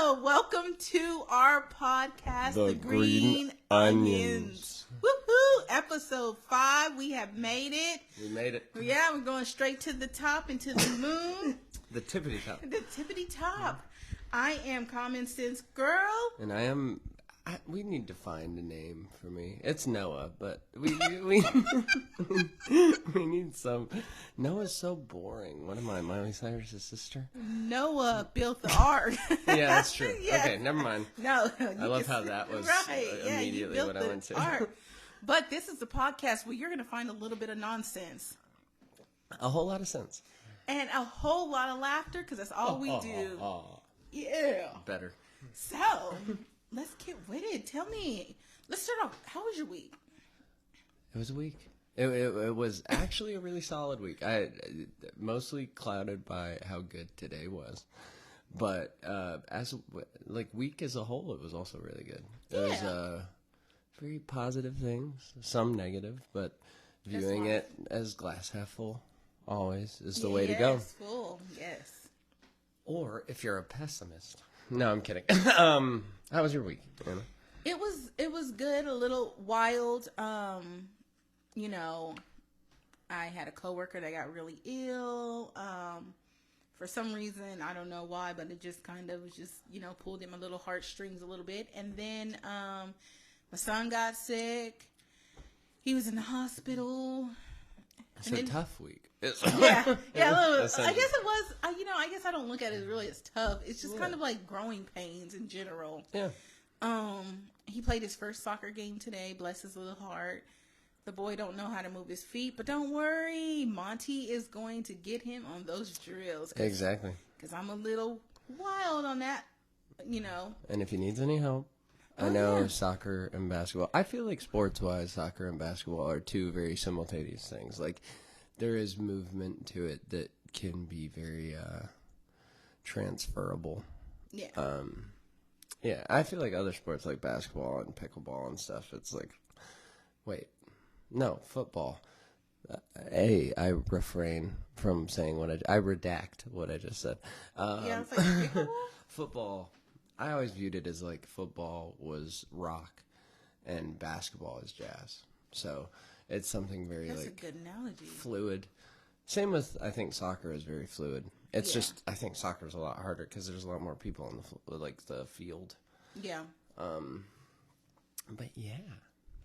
Welcome to our podcast, The Green Onions. Woohoo! Episode 5. We have made it. We made it. Yeah, we're going straight to the top and to the moon. The tippity top. The tippity top. I am Common Sense Gurl. And I am... we need to find a name for me. It's Noah, but we need some... Noah's so boring. What am I, Miley Cyrus' sister? Noah built the ark. Yeah, that's true. Yeah. Okay, never mind. No. I love how that was immediately what I went to. Ark. But this is the podcast where you're going to find a little bit of nonsense. A whole lot of sense. And a whole lot of laughter, because that's all we do. Yeah. Better. So, let's get with it. Tell me. Let's start off. How was your week? It was a week. It was actually a really solid week. Mostly clouded by how good today was. But week as a whole, it was also really good. It was very positive things, some negative, but viewing it as glass half full always is the way to go. Yes, full. Yes. Or if you're a pessimist. No, I'm kidding. How was your week, Anna? It was good, a little wild. I had a coworker that got really ill. For some reason, I don't know why, but it just kind of was just, pulled at my little heartstrings a little bit. And then my son got sick. He was in the hospital. It's a tough week. Yeah, a little bit. I guess it was, I guess I don't look at it really as tough. It's just kind of like growing pains in general. Yeah. He played his first soccer game today, bless his little heart. The boy don't know how to move his feet, but don't worry. Monty is going to get him on those drills. Exactly. Because I'm a little wild on that, And if he needs any help, I know soccer and basketball. I feel like sports-wise, soccer and basketball are two very simultaneous things. Like, there is movement to it that can be very transferable. Yeah. Yeah, I feel like other sports like basketball and pickleball and stuff, it's like, wait, no, football. I refrain from saying I redact what I just said. I was like, pickleball? Football, I always viewed it as like football was rock and basketball is jazz. So it's something very That's a good analogy. Fluid. Same with, I think soccer is very fluid. It's just, I think soccer is a lot harder because there's a lot more people on the field. Yeah. But yeah.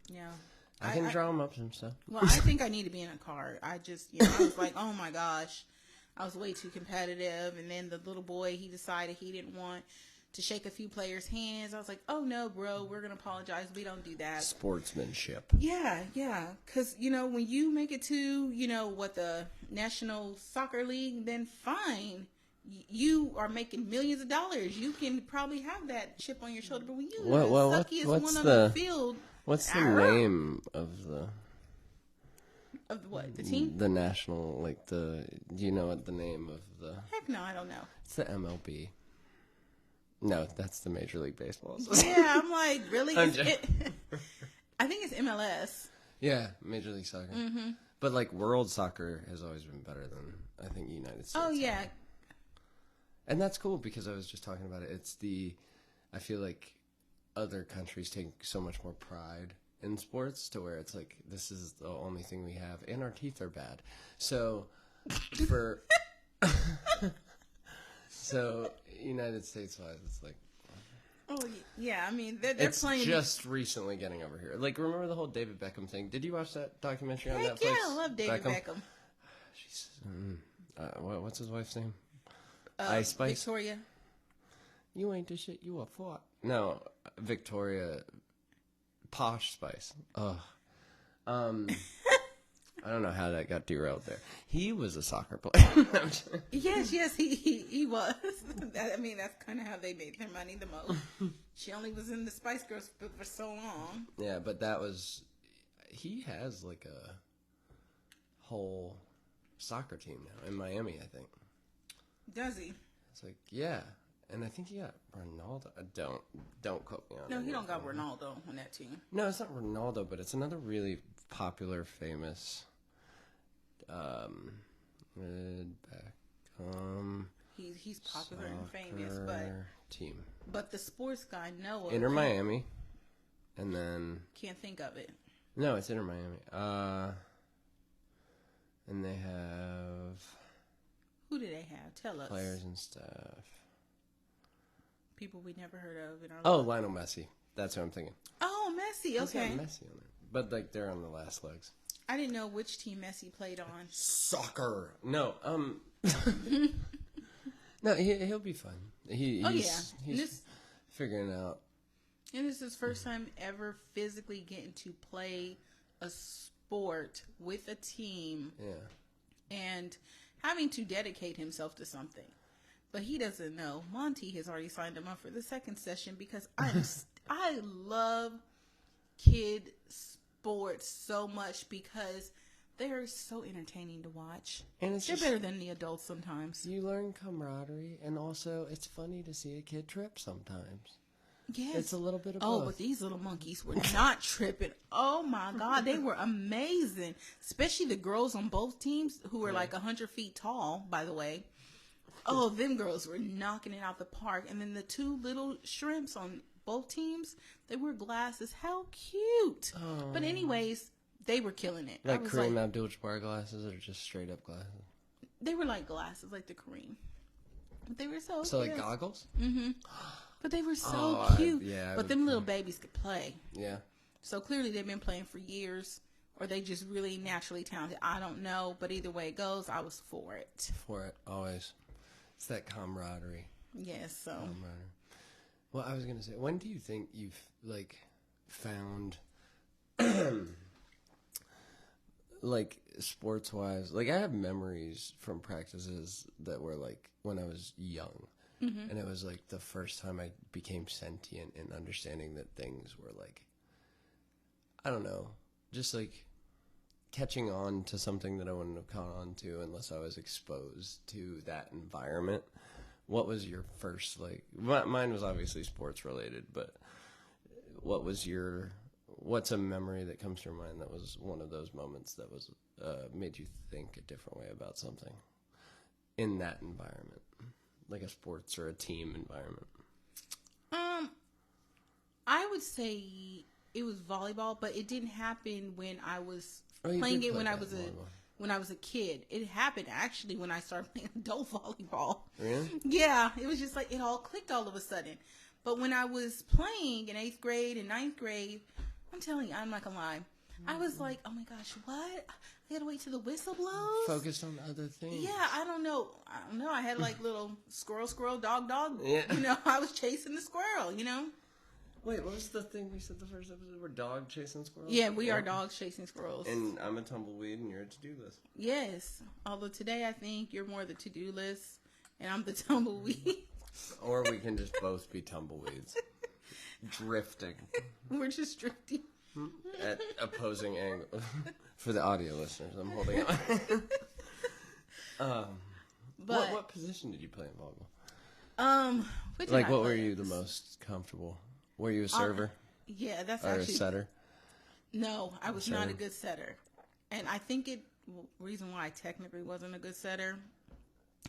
Yeah. I can draw them up some stuff. Well, I think I need to be in a car. I just, I was like, oh my gosh. I was way too competitive. And then the little boy, he decided he didn't want to shake a few players' hands. I was like, oh no, bro, we're going to apologize. We don't do that. Sportsmanship. Yeah. Because, when you make it to, the National Soccer League, then fine. You are making millions of dollars. You can probably have that chip on your shoulder. But when you the suckiest one on the field. What's the name of what? The team? The national, do you know what the name of the... Heck no, I don't know. It's the MLB. No, that's the Major League Baseball. Yeah, I'm like, really? I think it's MLS. Yeah, Major League Soccer. Mm-hmm. But, world soccer has always been better than, I think, United States. Oh, yeah. Soccer. And that's cool because I was just talking about it. I feel like other countries take so much more pride in sports to where it's like, this is the only thing we have, and our teeth are bad. So, United States-wise, it's like... Oh, yeah, I mean, they're playing... It's just recently getting over here. Remember the whole David Beckham thing? Did you watch that documentary on Netflix? Yeah, I love David Beckham. What's his wife's name? Ice Spice? Victoria. You ain't the shit you a fought. No, Victoria... Posh Spice. Ugh. I don't know how that got derailed there. He was a soccer player. Yes, he was. I mean, that's kind of how they made their money the most. She only was in the Spice Girls for so long. Yeah, but he has a whole soccer team now in Miami, I think. Does he? It's yeah. And I think he got Ronaldo. Don't quote me on it. No, he don't got Ronaldo on that team. No, it's not Ronaldo, but it's another really popular, famous Beckham. He's popular and famous, team. but the sports guy Noah Inter Miami, and then can't think of it. no, it's Inter Miami. And they have Who do they have? Tell us. players and stuff. People we never heard of in our Oh, life. Lionel Messi. That's what I'm thinking. Oh, Messi. He's got Okay. Messi on it, but like they're on the last legs. I didn't know which team Messi played on. Soccer. No. No. He'll be fun. He's And this figuring out. and this is his first time ever physically getting to play a sport with a team Yeah. and having to dedicate himself to something. But he doesn't know. Monty has already signed him up for the second session because I love kid sports so much because they are so entertaining to watch. And it's They're just, better than the adults sometimes. you learn camaraderie, and also it's funny to see a kid trip sometimes. Yes. It's a little bit of Oh, both. but these little monkeys were not tripping. Oh my God, they were amazing. Especially the girls on both teams who were like 100 feet tall, by the way. Oh, them girls were knocking it out the park. And then the two little shrimps on both teams, they wore glasses. How cute. Oh. But anyways, they were killing it. Like Kareem Abdul-Jabbar glasses, or just straight up glasses? They were like glasses, like the Kareem. But they were so So cute. like goggles? But they were so Oh, cute. I But them little babies could play. Yeah. So clearly they've been playing for years, or they just really naturally talented. I don't know, but either way it goes, I was for it. For it, always. It's that camaraderie. Yes, so. Camaraderie. Well, I was going to say, when do you think you've, like, found, like, sports-wise, like, I have memories from practices that were, like, when I was young. Mm-hmm. And it was, like, the first time I became sentient in understanding that things were, like, I don't know, just, like, catching on to something that I wouldn't have caught on to unless I was exposed to that environment. What was your first, like, mine was obviously sports related, but what's a memory that comes to your mind that was one of those moments that was, made you think a different way about something in that environment, like a sports or a team environment? I would say it was volleyball, but it didn't happen when I was Oh, playing it when I was a kid. It happened actually when I started playing adult volleyball. Really? Yeah, it was just like it all clicked all of a sudden. But when I was playing in 8th grade and 9th grade, I'm telling you, I'm not gonna lie. I was like, oh my gosh, what? I gotta wait till the whistle blows? Focused on other things. Yeah, I don't know. I had like little squirrel, dog. Yeah. You know, I was chasing the squirrel, you know? Wait, what was the thing we said the first episode? We're dog chasing squirrels? Yeah, we are dogs chasing squirrels. And I'm a tumbleweed and you're a to-do list. Yes. Although today I think you're more the to-do list and I'm the tumbleweed. Or we can just both be tumbleweeds. Drifting. We're just drifting. At opposing angles. For the audio listeners, I'm holding up. What position did you play in volleyball? What were you the most comfortable? Were you a server? Yeah, that's or actually... a setter? No, I was not a good setter. And I think reason why I technically wasn't a good setter,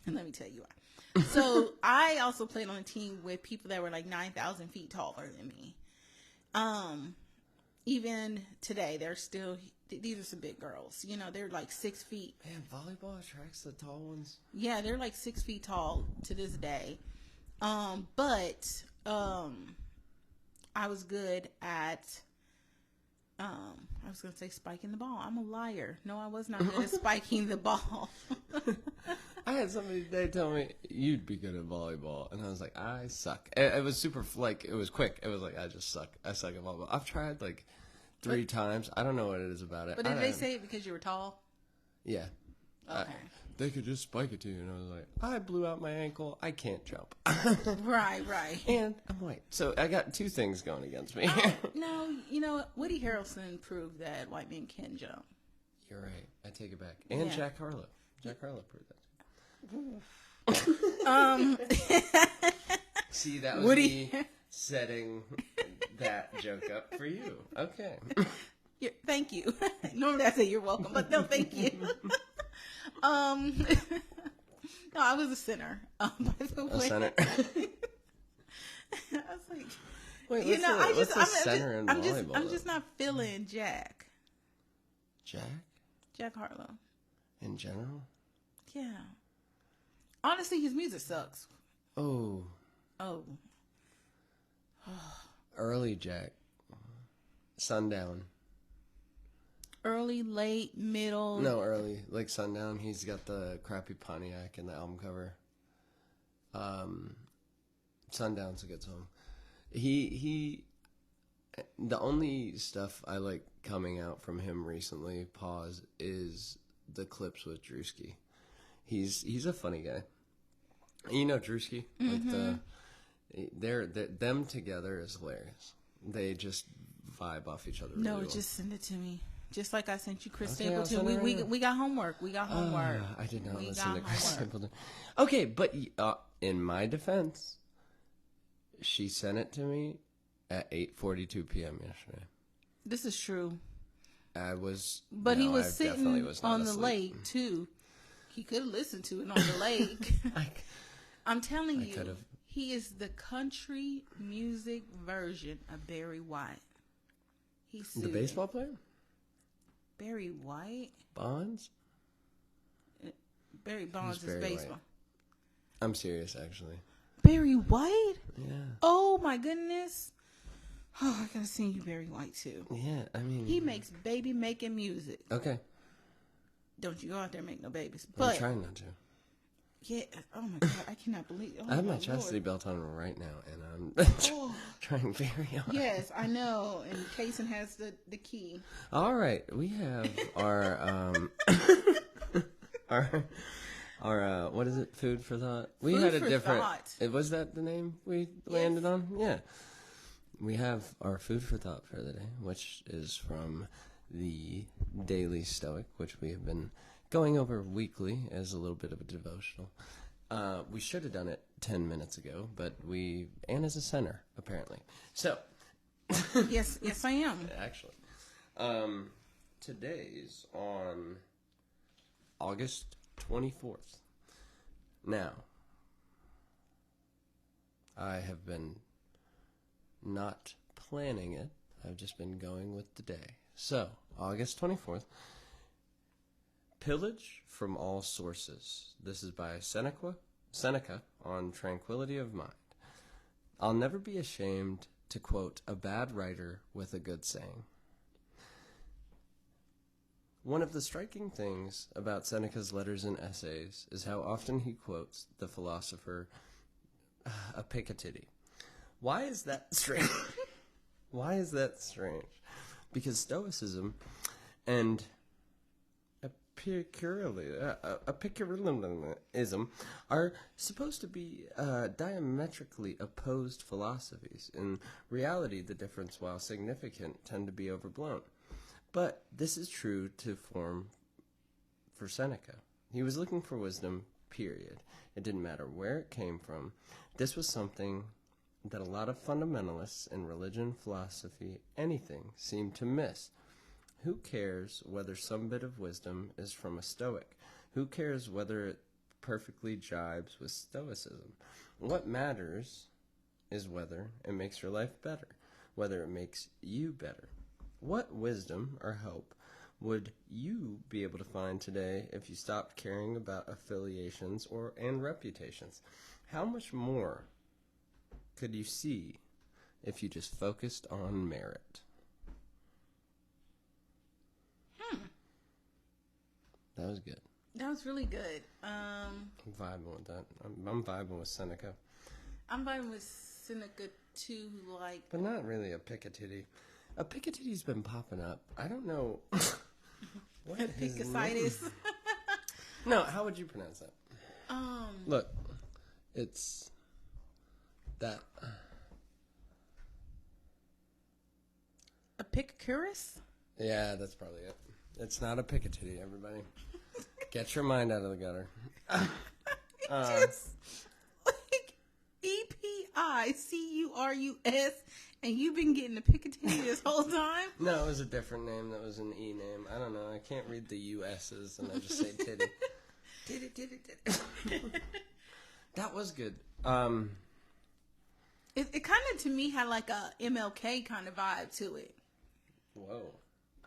and let me tell you why. So I also played on a team with people that were like 9,000 feet taller than me. Even today, these are some big girls. You know, they're like 6 feet. Man, volleyball attracts the tall ones. Yeah, they're like 6 feet tall to this day. But I was good at, I was going to say spiking the ball. I'm a liar. No, I was not good at spiking the ball. I had somebody today tell me, you'd be good at volleyball. And I was like, I suck. It was super, like, it was quick. It was like, I just suck. I suck at volleyball. I've tried, like, 3 times. I don't know what it is about it. But did they say it because you were tall? Yeah. Okay. They could just spike it to you. And I was like, I blew out my ankle. I can't jump. Right. And I'm white. So I got 2 things going against me. No, you know, Woody Harrelson proved that white men can jump. You're right. I take it back. And Yeah. Jack Harlow. Jack Harlow proved that. See, that was Woody... me setting that joke up for you. Okay. Thank you. Normally I say you're welcome, but no, thank you. No, I was a center. By the way. A center. I was like, Wait, you know, what's the center in volleyball? I'm just not feeling Jack. Jack Harlow. In general? Yeah. Honestly, his music sucks. Oh. Early Jack. Sundown. Early, late, middle. No, early. Like Sundown. He's got the crappy Pontiac in the album cover. Sundown's a good song. He the only stuff I like coming out from him recently, is the clips with Drewski. He's a funny guy. You know Drewski? Mm-hmm. Like them together is hilarious. They just vibe off each other. No, really well. just send it to me. Just like I sent you Chris Okay, Stapleton. We got homework. We got homework. I did not We listen got to Chris homework. Stapleton. Okay, but in my defense, she sent it to me at 8:42 p.m. yesterday. This is true. But he was I sitting definitely was not on the asleep. lake too. He could have listened to it on the lake. I'm telling you, could've. he is the country music version of Barry White. He's The baseball player? Barry White? Bonds? Barry Bonds is Barry baseball. White? I'm serious, actually. Barry White? Yeah. Oh my goodness. Oh, I gotta sing you Barry White too. Yeah, I mean... He makes baby making music. Okay. Don't you go out there and make no babies. I'm But trying not to. yeah, oh my God, I cannot believe. Oh I have my Lord. chastity belt on right now, and I'm Oh. trying very hard. Yes, I know. And Kason has the key. All right, we have our our what is it? Food for thought. We Food had a for different. thought. Was that the name we landed on? Yeah. We have our food for thought for the day, which is from the Daily Stoic, which we have been going over weekly as a little bit of a devotional. We should have done it 10 minutes ago, but Anna's a center, apparently. So, Yes, I am. actually, today's on August 24th. Now, I have been not planning it. I've just been going with the day. So, August 24th. Pillage from all sources. This is by Seneca on Tranquility of Mind. I'll never be ashamed to quote a bad writer with a good saying. One of the striking things about Seneca's letters and essays is how often he quotes the philosopher Epictetus. Why is that strange? Why is that strange? Because Stoicism and Epicureanism are supposed to be diametrically opposed philosophies. In reality, the difference, while significant, tend to be overblown. But this is true to form for Seneca. He was looking for wisdom, period. It didn't matter where it came from. This was something that a lot of fundamentalists in religion, philosophy, anything, seem to miss. Who cares whether some bit of wisdom is from a Stoic? Who cares whether it perfectly jibes with Stoicism? What matters is whether it makes your life better, whether it makes you better. What wisdom or hope would you be able to find today if you stopped caring about affiliations and reputations? How much more could you see if you just focused on merit? That was good. That was really good. I'm vibing with that. I'm vibing with Seneca. I'm vibing with Seneca too, like... But not really a Epictetus. Epictetus been popping up. I don't know. What his name- Epictetus. No, how would you pronounce that? Look, it's that. Epicurus? Yeah, that's probably it. It's not a Epictetus, everybody. Get your mind out of the gutter. Just like EPICURUS, and you've been getting Epictetus this whole time? No, it was a different name. That was an E name. I don't know. I can't read the US's, and I just say titty. Did it. That was good. It kind of, to me, had like a MLK kind of vibe to it. Whoa.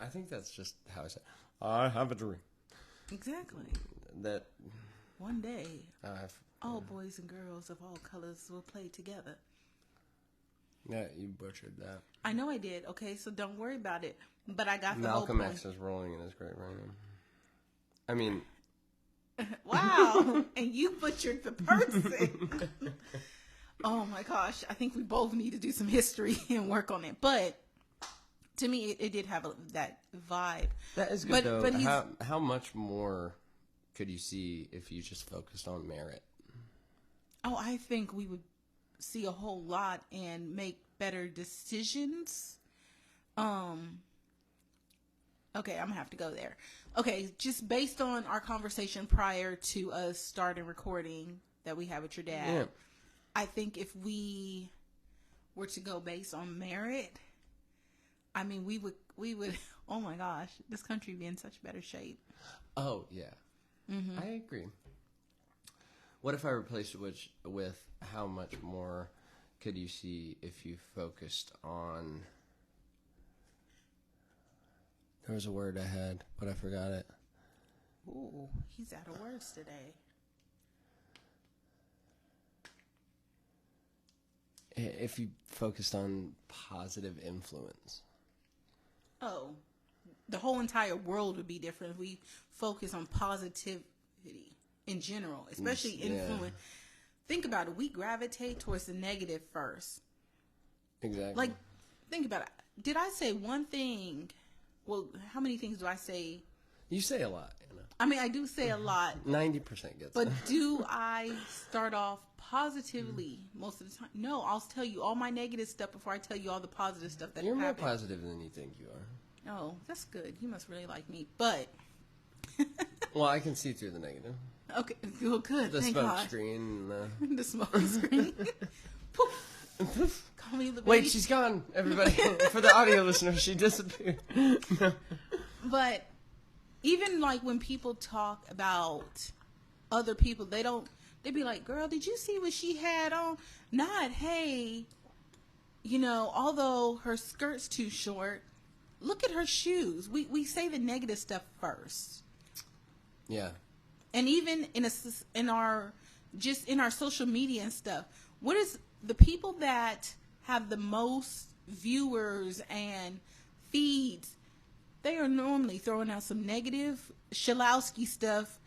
I think that's just how I say, I have a dream. Exactly. That one day, all boys and girls of all colors will play together. Yeah, you butchered that. I know I did. Okay, so don't worry about it. But I got the Malcolm whole X is rolling in his grave right now. I mean... Wow. And you butchered the person. Oh my gosh. I think we both need to do some history and work on it. But to me, it did have that vibe. That is good, though. But how much more could you see if you just focused on merit? Oh, I think we would see a whole lot and make better decisions. Okay, I'm gonna have to go there. Okay, just based on our conversation prior to us starting recording that we had with your dad, yeah. I think if we were to go based on merit, I mean, we would, oh my gosh, this country would be in such better shape. Oh, yeah. Mm-hmm. I agree. What if I replaced it with how much more could you see if you focused on... There was a word I had, but I forgot it. Ooh, he's out of words today. If you focused on positive influence. Oh, the whole entire world would be different if we focus on positivity in general, especially influence. Yeah. Think about it. We gravitate towards the negative first. Exactly. Like, think about it. Did I say one thing? Well, how many things do I say? You say a lot, Anna. I mean, I do say a lot. 90% gets But do I start off positively most of the time? No, I'll tell you all my negative stuff before I tell you all the positive stuff that You're happened. more positive than you think you are. Oh, that's good. You must really like me. But... Well, I can see through the negative. Okay, well, good. The Thank smoke God. screen. The smoke screen. Poof. Call me the baby. Wait, she's gone, everybody. For the audio listeners, she disappeared. But even like when people talk about other people, they'd be like, girl, did you see what she had on? Not, hey, although her skirt's too short, look at her shoes. We say the negative stuff first. Yeah. And even in our social media and stuff, what is the people that have the most viewers and feeds? They are normally throwing out some negative Shalowski stuff,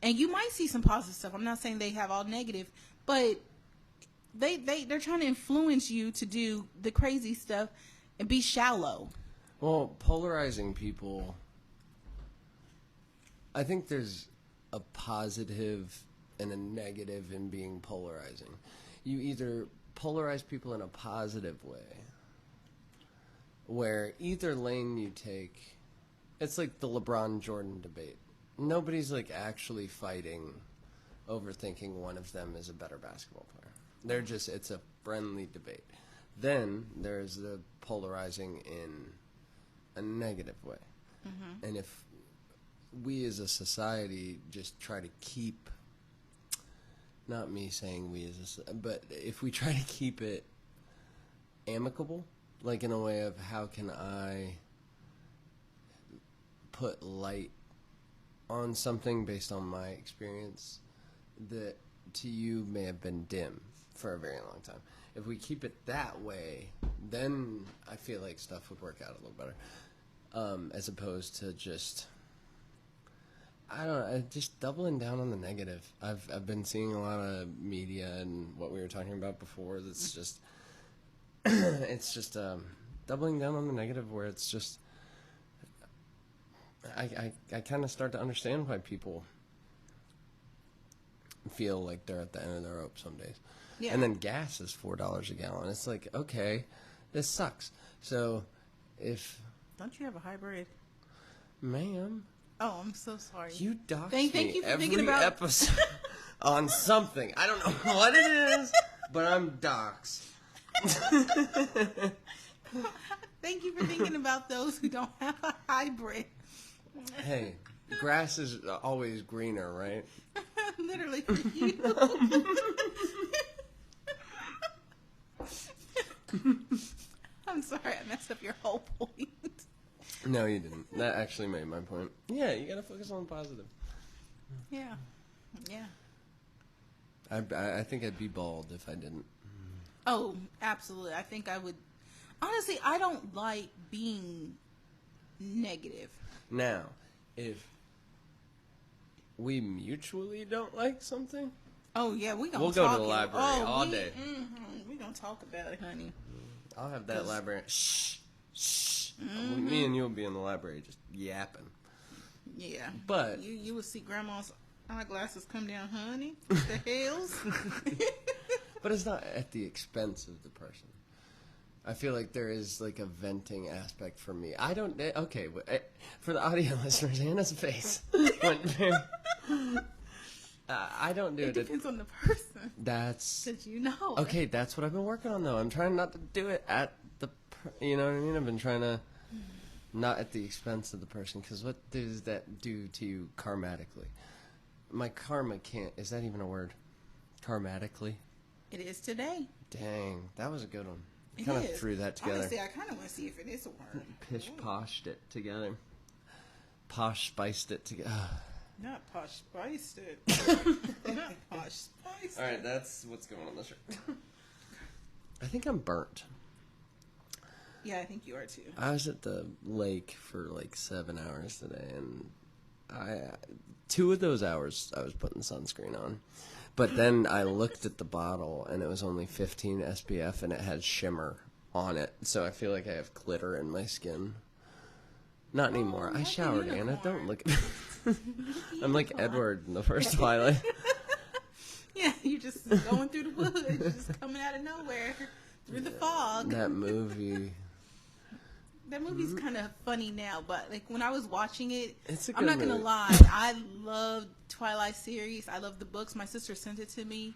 and you might see some positive stuff. I'm not saying they have all negative, but they're trying to influence you to do the crazy stuff and be shallow. Well, polarizing people, I think there's a positive and a negative in being polarizing. You either polarize people in a positive way, where either lane you take, it's like the LeBron-Jordan debate. Nobody's like actually fighting over thinking one of them is a better basketball player. It's a friendly debate. Then there's the polarizing in a negative way. Mm-hmm. And if we as a society just try to keep, not me saying we as a, but if we try to keep it amicable, like in a way of how can I put light on something based on my experience that to you may have been dim for a very long time. If we keep it that way, then I feel like stuff would work out a little better, as opposed to just, I don't know, just doubling down on the negative. I've been seeing a lot of media and what we were talking about before that's just, it's just doubling down on the negative where it's just, I kind of start to understand why people feel like they're at the end of their rope some days. Yeah. And then gas is $4 a gallon. It's like, okay, this sucks. So if... Don't you have a hybrid? Ma'am. Oh, I'm so sorry. You dox Thank me you for every thinking about... episode on something. I don't know what it is, but I'm doxed. Thank you for thinking about those who don't have a hybrid. Hey, Grass is always greener, right? Literally for you. I'm sorry, I messed up your whole point. No, you didn't. That actually made my point. Yeah, you gotta focus on positive. Yeah. Yeah. I think I'd be bald if I didn't. Oh, absolutely. I think I would. Honestly, I don't like being negative. Now, if we mutually don't like something, Oh, yeah, we'll go to the library all day. We're going to talk about it, honey. I'll have that library. Shh. Shh. Me and you will be in the library just yapping. Yeah. But You will see grandma's eyeglasses come down, honey. What the hells? But it's not at the expense of the person. I feel like there is like a venting aspect for me. I don't. Okay, for the audio listeners, Hannah's face went very. I don't do it. It depends on the person. That's. Because you know. Okay, that's what I've been working on though. I'm trying not to do it at the. You know what I mean? I've been trying to. Not at the expense of the person, because what does that do to you karmatically? My karma can't. Is that even a word? Karmatically? It is today. Dang, that was a good one. It Kind of is. through that together. Honestly, I kind of want to see if it is a word. Pish-poshed it together. Posh spiced it together. Not posh spiced it. Posh spiced. All right, that's what's going on the shirt. I think I'm burnt. Yeah, I think you are too. I was at the lake for like 7 hours today, and 2 of those hours I was putting sunscreen on. But then I looked at the bottle, and it was only 15 SPF, and it had shimmer on it. So I feel like I have glitter in my skin. Not anymore. I showered, Anna. Don't look at me. I'm like Edward in the first Twilight. Yeah, you're just going through the woods, just coming out of nowhere through the fog. That movie. That movie's kind of funny now, but like when I was watching it, It's a good I'm not gonna movie. lie. I love Twilight series. I love the books. My sister sent it to me,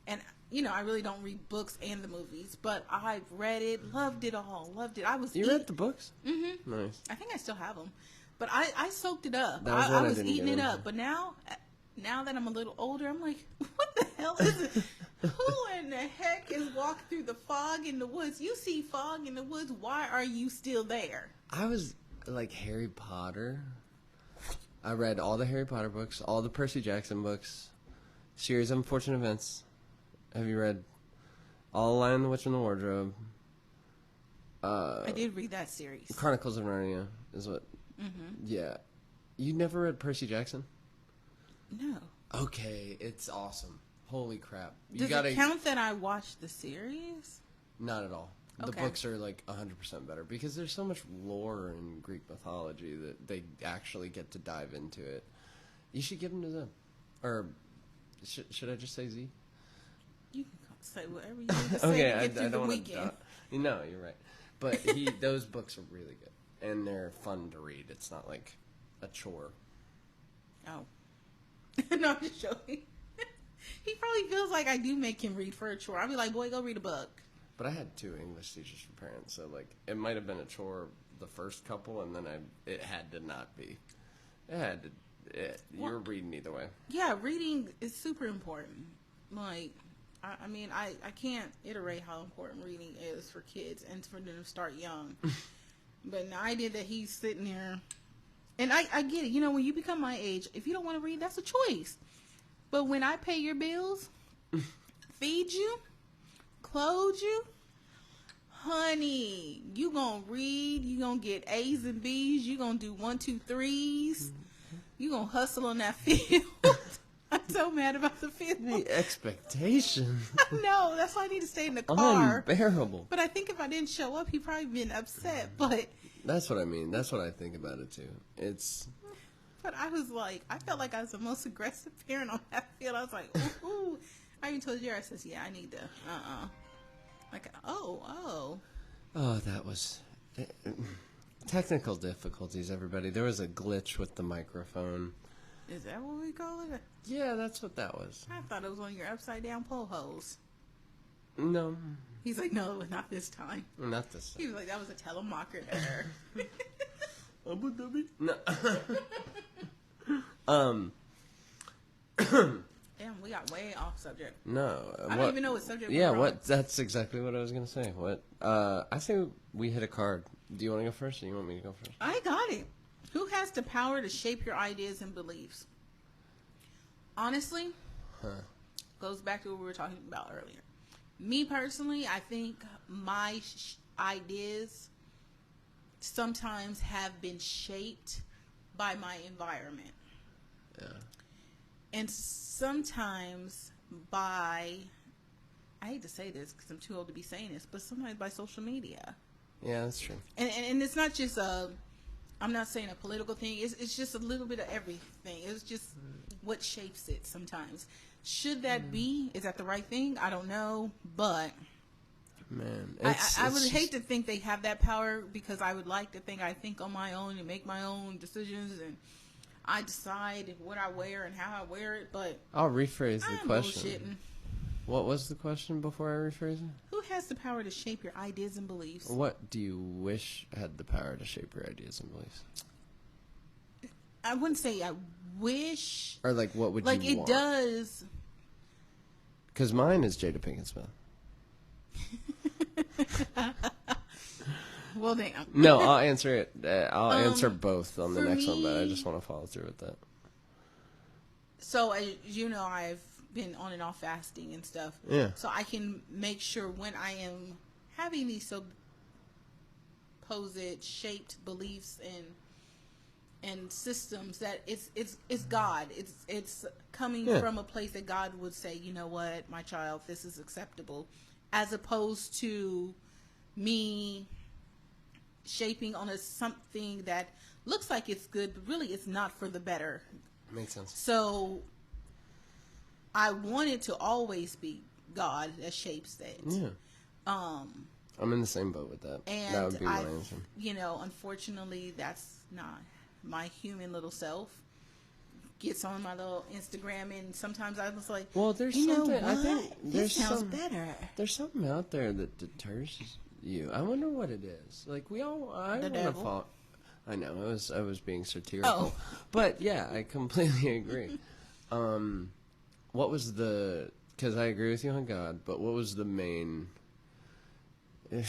and you know I really don't read books and the movies, but I've read it, loved it all, loved it. I was You read the books? Mm-hmm. Nice. I think I still have them, but I soaked it up. That was I one I was didn't eating get it into. up, but now that I'm a little older, I'm like, what the hell is it? Who in the heck is walking through the fog in the woods? You see fog in the woods. Why are you still there? I was like Harry Potter. I read all the Harry Potter books, all the Percy Jackson books, series of unfortunate events. Have you read All the Lion, the Witch, and the Wardrobe? I did read that series. Chronicles of Narnia is what. Mm-hmm. Yeah, you never read Percy Jackson? No. Okay, it's awesome. Holy crap! Does it count that I watched the series? Not at all. The Okay. books are like 100% better because there's so much lore in Greek mythology that they actually get to dive into it. You should give them to them. Or should I just say Z? You can say whatever you need to say Okay, to I get through the don't want weekend. to. No, you're right. But those books are really good and they're fun to read. It's not like a chore. Oh. No, I'm just joking. He probably feels like I do make him read for a chore. I'll be like, boy, go read a book. But I had 2 English teachers for parents, so like it might have been a chore the first couple, and then it had to not be. It had to. You're reading either way. Yeah, reading is super important. Like, I mean, I can't iterate how important reading is for kids and for them to start young. But the idea that he's sitting there, and I get it. You know, when you become my age, if you don't want to read, that's a choice. But when I pay your bills, feed you, clothe you, honey, you gonna read, you gonna get A's and B's, you gonna do 1, 2, 3s, you gonna hustle on that field. I'm so mad about the field. The expectation. No, that's why I need to stay in the car. Unbearable. But I think if I didn't show up, he'd probably been upset. But That's what I mean. That's what I think about it too. But I was like, I felt like I was the most aggressive parent on that field. I was like, ooh. I even told Jared, I says, yeah, I need to, Like, oh. Oh, that was technical difficulties, everybody. There was a glitch with the microphone. Is that what we call it? Yeah, that's what that was. I thought it was one of your upside down pole holes. No. He's like, no, not this time. Not this He was like, that was a telemarketer. Abu Dhabi? No. Damn, we got way off subject. No. I don't even know what subject Yeah, we're on. that's exactly what I was going to say. I think we hit a card. Do you want to go first or you want me to go first? I got it. Who has the power to shape your ideas and beliefs? Honestly, goes back to what we were talking about earlier. Me personally, I think my ideas sometimes have been shaped by my environment. Yeah. And sometimes by, I hate to say this because I'm too old to be saying this, but sometimes by social media. Yeah, that's true. And it's not just I'm not saying a political thing. It's just a little bit of everything. It's just what shapes it sometimes. Should that be? Is that the right thing? I don't know. But man, I would hate to think they have that power because I would like to think I think on my own and make my own decisions and I decide what I wear and how I wear it. But I'll rephrase the question. Bullshitting. What was the question before I rephrase it? Who has the power to shape your ideas and beliefs? What do you wish had the power to shape your ideas and beliefs? I wouldn't say I wish. Or like, what would like you want? Like, it does. Because mine is Jada Pinkett Smith. Well, damn. No, I'll answer it. I'll answer both on the next one, but I me, just want to follow through with that. So, as you know, I've been on and off fasting and stuff. Yeah. So I can make sure when I am having these supposed shaped beliefs and systems that it's God. It's coming from a place that God would say, you know what, my child, this is acceptable, as opposed to me shaping on something that looks like it's good, but really it's not for the better. Makes sense. So I want it to always be God that shapes that. Yeah. I'm in the same boat with that. And that would be my answer. You know, unfortunately, that's not my human little self. Gets on my little Instagram, and sometimes I was like, well, there's something. I think this sounds better. There's something out there that deters you. I wonder what it is. Like I want to fall. I know. I was being satirical, but yeah, I completely agree. What was because I agree with you on God, but what was the main, I'm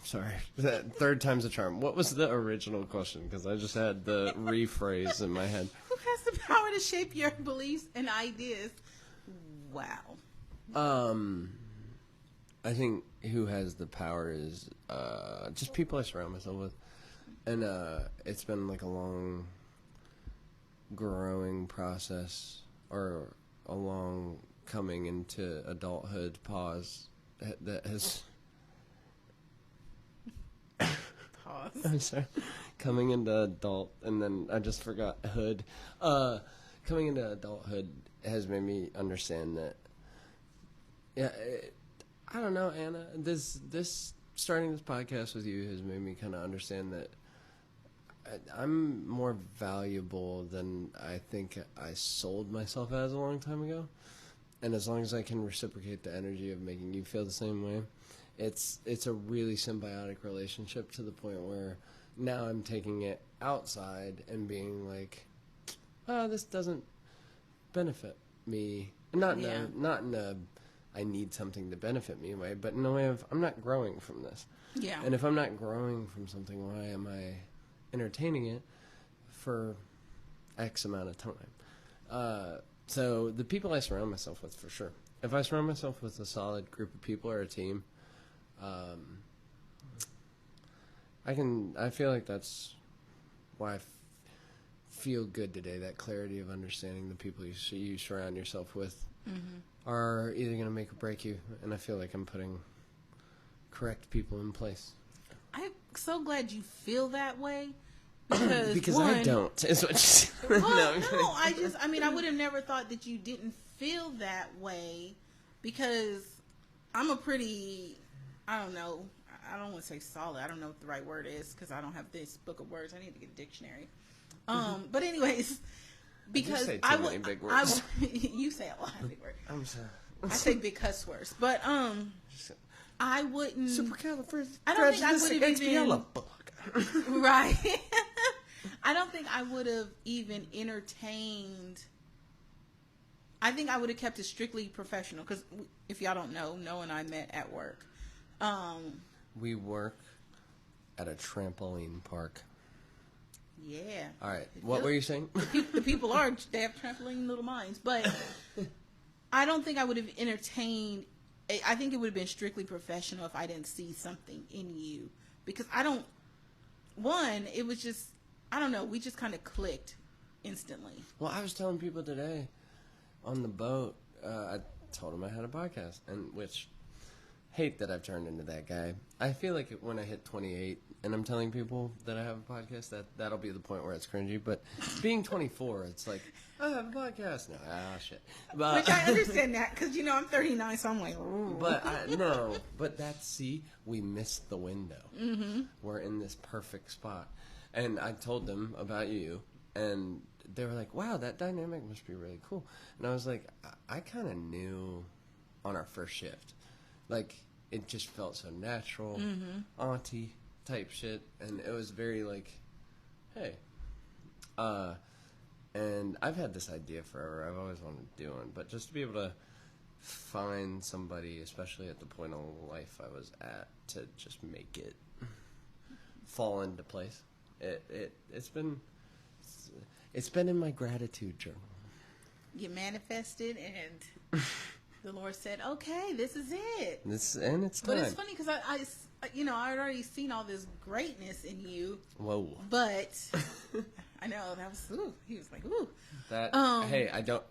sorry, that third time's a charm. What was the original question? Because I just had the rephrase in my head. Who has the power to shape your beliefs and ideas? Wow. I think who has the power is just people I surround myself with. And it's been like a long growing process, or a long coming into adulthood pause that has Pause. I'm sorry, coming into adult, and then I just forgot hood. Coming into adulthood has made me understand that. Yeah, I don't know, Anna. This starting this podcast with you has made me kind of understand that I'm more valuable than I think I sold myself as a long time ago. And as long as I can reciprocate the energy of making you feel the same way, it's a really symbiotic relationship to the point where now I'm taking it outside and being like, oh, this doesn't benefit me. Not in a I need something to benefit me way, but in a way of I'm not growing from this. Yeah. And if I'm not growing from something, why am I entertaining it for X amount of time? So the people I surround myself with, for sure. If I surround myself with a solid group of people or a team, I feel like that's why I feel good today. That clarity of understanding the people you surround yourself with are either going to make or break you. And I feel like I'm putting correct people in place. I'm so glad you feel that way. Because one, I don't, is what you said. Well, no, I would have never thought that you didn't feel that way, because I'm a pretty, I don't know, I don't want to say solid, I don't know what the right word is, because I don't have this book of words, I need to get a dictionary. But anyways, because you say too many big words. You say a lot of big words. I'm sorry. I say big cuss words, but I wouldn't. Supercalifragistic. I don't think I would have even. Right. I don't think I would have even entertained. I think I would have kept it strictly professional because if y'all don't know, Noah and I met at work. We work at a trampoline park. Yeah. All right. What were you saying? The people they have trampoline little minds, but I don't think I would have entertained. I think it would have been strictly professional if I didn't see something in you, because it was just, I don't know, we just kind of clicked instantly. Well, I was telling people today on the boat, I told them I had a podcast, and which, hate that I've turned into that guy. I feel like when I hit 28 and I'm telling people that I have a podcast, that'll be the point where it's cringy. But being 24, it's like, I have a podcast. No, shit. But, which I understand that, because, I'm 39, so I'm like, ooh. But we missed the window. Mm-hmm. We're in this perfect spot. And I told them about you, and they were like, wow, that dynamic must be really cool. And I was like, I kind of knew on our first shift. Like, it just felt so natural, auntie type shit. And it was very like, hey. And I've had this idea forever. I've always wanted to do one. But just to be able to find somebody, especially at the point of life I was at, to just make it fall into place. It's been in my gratitude journal. You manifested, and the Lord said, "Okay, this is it." And it's time. But it's funny because I had already seen all this greatness in you. Whoa! But I know that was. Ooh, he was like, "Ooh." Hey, I don't.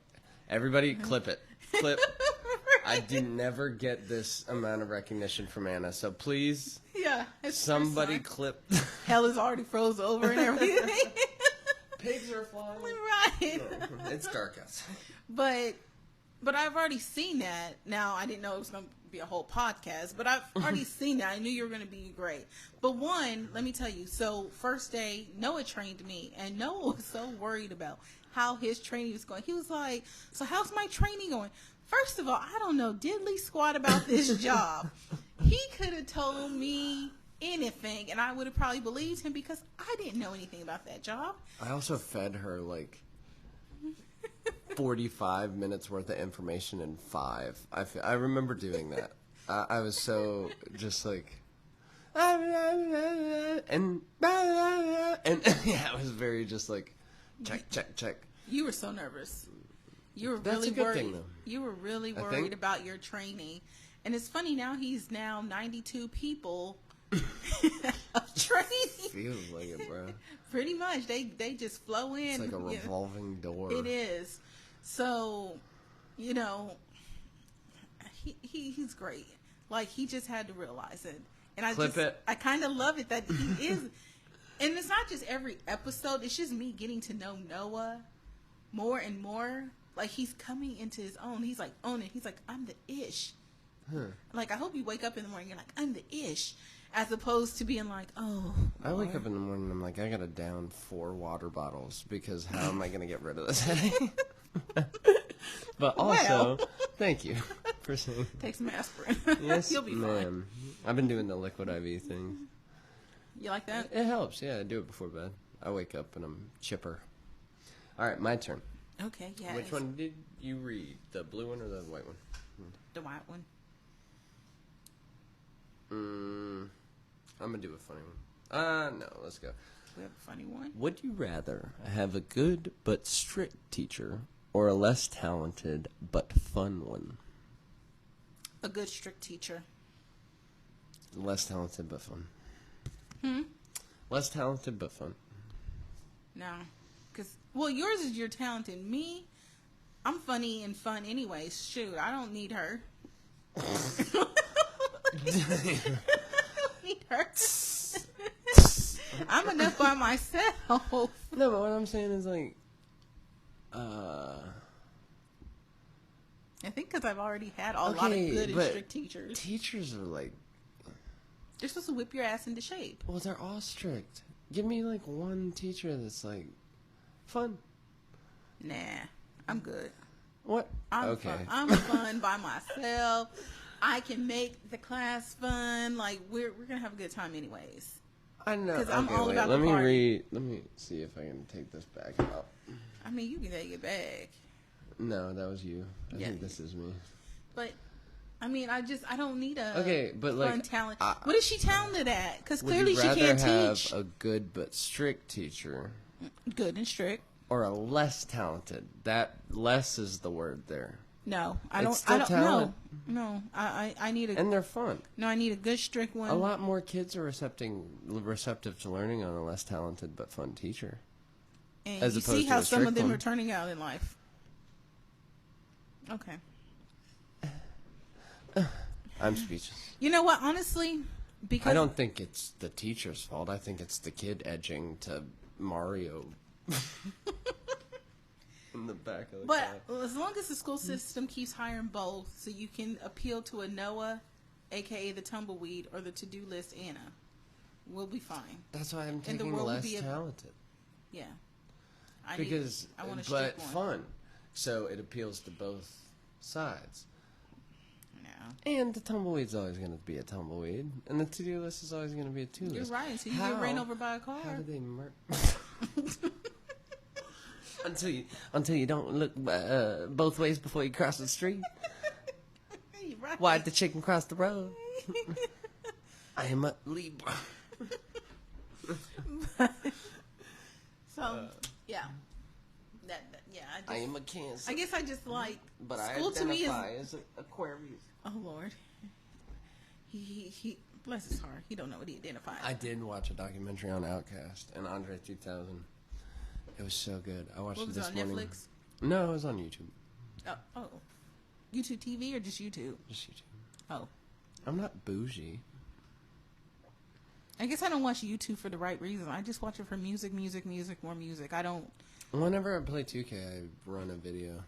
Everybody, clip it. Clip. I did never get this amount of recognition from Anna, so please, somebody clip. Hell is already froze over and everything. Pigs are flying. Right. No, it's dark outside. But I've already seen that. Now, I didn't know it was going to be a whole podcast, but I've already seen that. I knew you were going to be great. But let me tell you. So first day, Noah trained me, and Noah was so worried about how his training was going. He was like, "So how's my training going?" First of all, I don't know diddly squat about this job. He could have told me anything, and I would have probably believed him because I didn't know anything about that job. I also fed her like 45 minutes worth of information in 5. I remember doing that. I was so just like, and yeah, it was very just like check. You were so nervous. You were That's really a good worried. thing, though. You were really worried about your training, and it's funny now. He's now 92 people of training. Feels like it, bro. Pretty much, they just flow in. It's like a revolving door. It is. So, he's great. Like, he just had to realize it, and I kind of love it that he is. And it's not just every episode. It's just me getting to know Noah more and more. Like, he's coming into his own. He's like, own it. He's like, I'm the ish. Like, I hope you wake up in the morning, you're like, I'm the ish. As opposed to being like, oh. I wake up in the morning and I'm like, I gotta down 4 water bottles because how am I gonna get rid of this headache? But also, thank you for saying. Take some aspirin. Yes, You'll be fine. I've been doing the liquid IV thing. You like that? It helps, yeah. I do it before bed. I wake up and I'm chipper. All right, my turn. Okay, yeah. Which one did you read? The blue one or the white one? The white one. I'm going to do a funny one. No, let's go. We have a funny one. Would you rather have a good but strict teacher or a less talented but fun one? A good strict teacher. Less talented but fun. Less talented but fun. No. Because, yours is you're talented. Me, I'm funny and fun anyways. Shoot, I don't need her. I don't need her. I'm enough by myself. No, but what I'm saying is like, I think because I've already had a lot of good and strict teachers. Teachers are like, they're supposed to whip your ass into shape. Well, they're all strict. Give me like one teacher that's like fun. Nah, I'm good. What? I'm fun by myself. I can make the class fun. Like we're gonna have a good time anyways. I know. Because I'm all wait, about let the me party. Let me see if I can take this back out. I mean, you can take it back. No, that was you. I Yeah. think this is me. But, I mean, I don't need a Okay, but fun like, talent. What is she talented at? Because would clearly you she rather can't have teach. a good but strict teacher Good and strict. or a less talented? That less is the word there. No, I It's don't. still I don't. talent. No. I need a. And they're fun. No, I need a good strict one. A lot more kids are receptive to learning on a less talented but fun teacher. And as you opposed see to how a some of strict them one. are turning out in life. Okay. I'm speechless. You know what? Honestly, because I don't think it's the teacher's fault. I think it's the kid edging to Mario in the back of the But class. as long as the school system keeps hiring both, so you can appeal to a Noah, aka the tumbleweed, or the to-do list Anna, we'll be fine. That's why I'm and the taking world will less be a- talented. Yeah. I want a but strict one. fun. So it appeals to both sides. No. And the tumbleweed's always going to be a tumbleweed, and the to-do list is always going to be a to-do You're list. right. So you get ran over by a car. How do they until you don't look both ways before you cross the street? You're right. Why'd the chicken cross the road? I am a Libra. So yeah, yeah. I am a Cancer. I guess I just like but school I to me is. identify as an Aquarius. Oh Lord, he bless his heart. He don't know what he identifies. I did watch a documentary on Outkast and Andre 3000. It was so good. I watched What it was this it on morning. Netflix? No, it was on YouTube. Oh, YouTube TV or just YouTube? Just YouTube. Oh, I'm not bougie. I guess I don't watch YouTube for the right reason. I just watch it for music, more music. I don't. Whenever I play 2K, I run a video.